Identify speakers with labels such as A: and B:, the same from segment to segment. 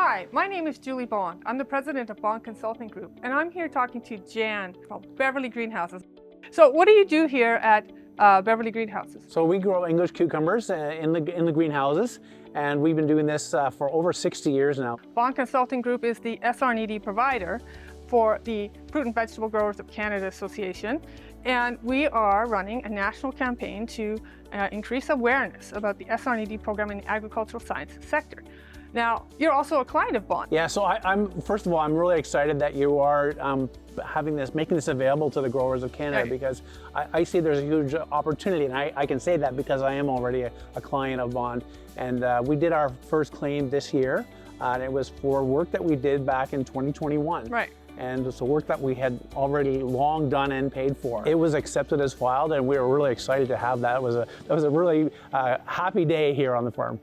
A: Hi, my name is Julie Bond. I'm the president of Bond Consulting Group, and I'm here talking to Jan from Beverly Greenhouses. So what do you do here at Beverly Greenhouses?
B: So we grow English cucumbers in the greenhouses, and we've been doing this for over 60 years now.
A: Bond Consulting Group is the SR&ED provider for the Fruit and Vegetable Growers of Canada Association, and we are running a national campaign to increase awareness about the SR&ED program in the agricultural sciences sector. Now, you're also a client of Bond.
B: Yeah, so first of all, I'm really excited that you are making this available to the growers of Canada,
A: Right.
B: because I see there's a huge opportunity, and I can say that because I am already a client of Bond. And we did our first claim this year, and it was for work that we did back in 2021.
A: Right.
B: And it's a work that we had already long done and paid for. It was accepted as filed, and we were really excited to have that. That was a really happy day here on the farm.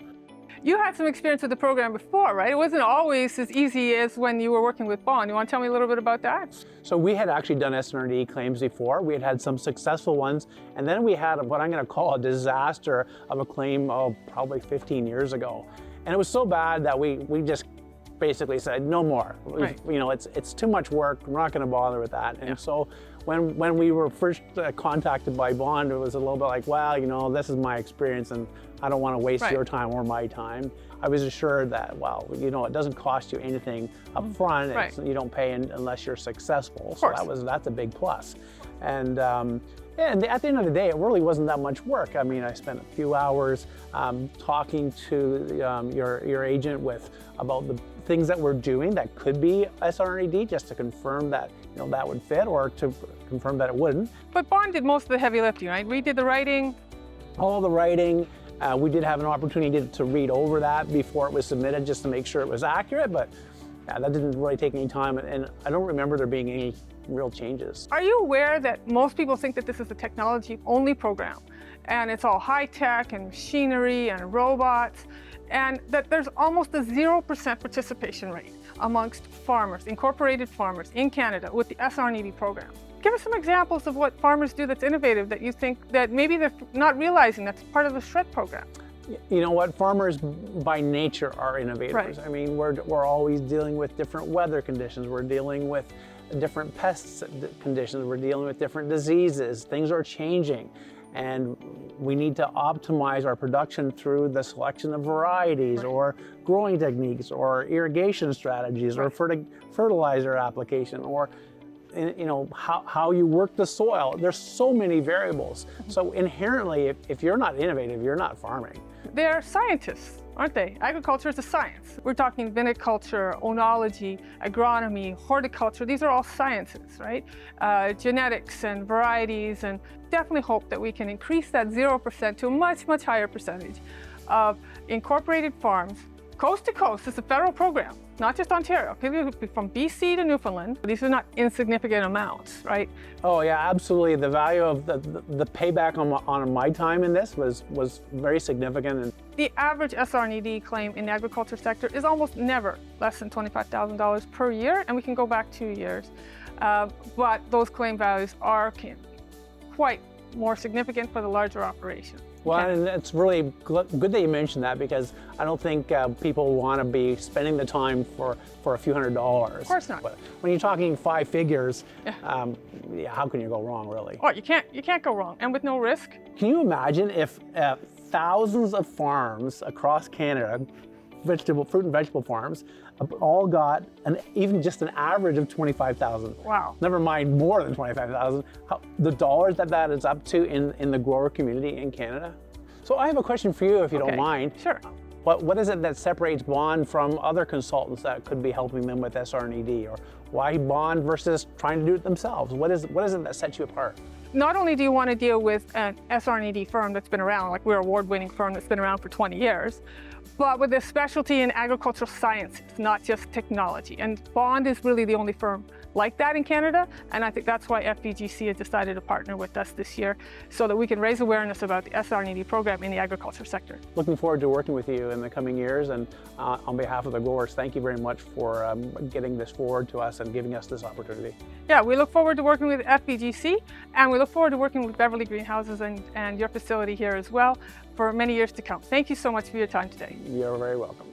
A: You had some experience with the program before, right? It wasn't always as easy as when you were working with Bond. You want to tell me a little bit about that?
B: So we had actually done SR&ED claims before. We had some successful ones, and then we had what I'm going to call a disaster of a claim, probably 15 years ago. And it was so bad that we just basically said no more.
A: Right.
B: You know, it's too much work. We're not going to bother with that. And
A: Yeah.
B: so when we were first contacted by Bond, it was a little bit like, well, you know, this is my experience, and I don't want to waste
A: Right.
B: your time or my time. I was assured that, well, you know, it doesn't cost you anything up front.
A: Right.
B: You don't pay unless you're successful.
A: Of
B: So
A: course.
B: that's a big plus. And and at the end of the day, it really wasn't that much work. I mean, I spent a few hours talking to your agent about the things that we're doing that could be SR&ED, just to confirm that, you know, that would fit, or to confirm that it wouldn't.
A: But Bond did most of the heavy lifting, right? We did the writing.
B: All the writing, we did have an opportunity to read over that before it was submitted, just to make sure it was accurate, but yeah, that didn't really take any time, and I don't remember there being any real changes.
A: Are you aware that most people think that this is a technology-only program, and it's all high-tech and machinery and robots, and that there's almost a 0% participation rate amongst farmers, incorporated farmers in Canada with the SR&ED program? Give us some examples of what farmers do that's innovative, that you think that maybe they're not realizing that's part of the SR&ED program.
B: You know what, farmers by nature are innovators.
A: Right.
B: I mean, we're always dealing with different weather conditions. We're dealing with different pests conditions. We're dealing with different diseases. Things are changing, and we need to optimize our production through the selection of varieties,
A: Right.
B: or growing techniques, or irrigation strategies,
A: Right.
B: or fertilizer application, or you know, how you work the soil. There's so many variables. So inherently, if you're not innovative, you're not farming.
A: They're scientists, aren't they? Agriculture is a science. We're talking viniculture, oenology, agronomy, horticulture. These are all sciences, right? Genetics and varieties, and definitely hope that we can increase that 0% to a much, much higher percentage of incorporated farms. Coast to coast. It's a federal program, not just Ontario. It could be from BC to Newfoundland. These are not insignificant amounts, right?
B: Oh yeah, absolutely. The value of the payback on my time in this was very significant. And
A: The average SR&ED claim in the agriculture sector is almost never less than $25,000 per year, and we can go back 2 years. But those claim values can be quite more significant for the larger operation.
B: well,
A: Okay.
B: and it's really good that you mentioned that, because I don't think people want to be spending the time for a few $100s.
A: Of course not.
B: But when you're talking 5 figures,
A: Yeah.
B: yeah, how can you go wrong, really?
A: Oh, you can't go wrong, and with no risk.
B: Can you imagine if thousands of farms across Canada, fruit and vegetable farms, all got even just an average of 25,000?
A: Wow.
B: Never mind more than 25,000. The dollars that is up to in the grower community in Canada. So I have a question for you, if you
A: Okay.
B: don't mind.
A: Sure.
B: What is it that separates Bond from other consultants that could be helping them with SR&ED, or why Bond versus trying to do it themselves? What is it that sets you apart?
A: Not only do you want to deal with an SR&ED firm that's been around, like we're an award-winning firm that's been around for 20 years, but with a specialty in agricultural sciences, not just technology. And Bond is really the only firm like that in Canada, and I think that's why FVGC has decided to partner with us this year, so that we can raise awareness about the SR&ED program in the agriculture sector.
B: Looking forward to working with you in the coming years, and on behalf of the growers, thank you very much for getting this forward to us and giving us this opportunity.
A: Yeah, we look forward to working with FVGC, and we look forward to working with Beverly Greenhouses and your facility here as well for many years to come. Thank you so much for your time today.
B: You're very welcome.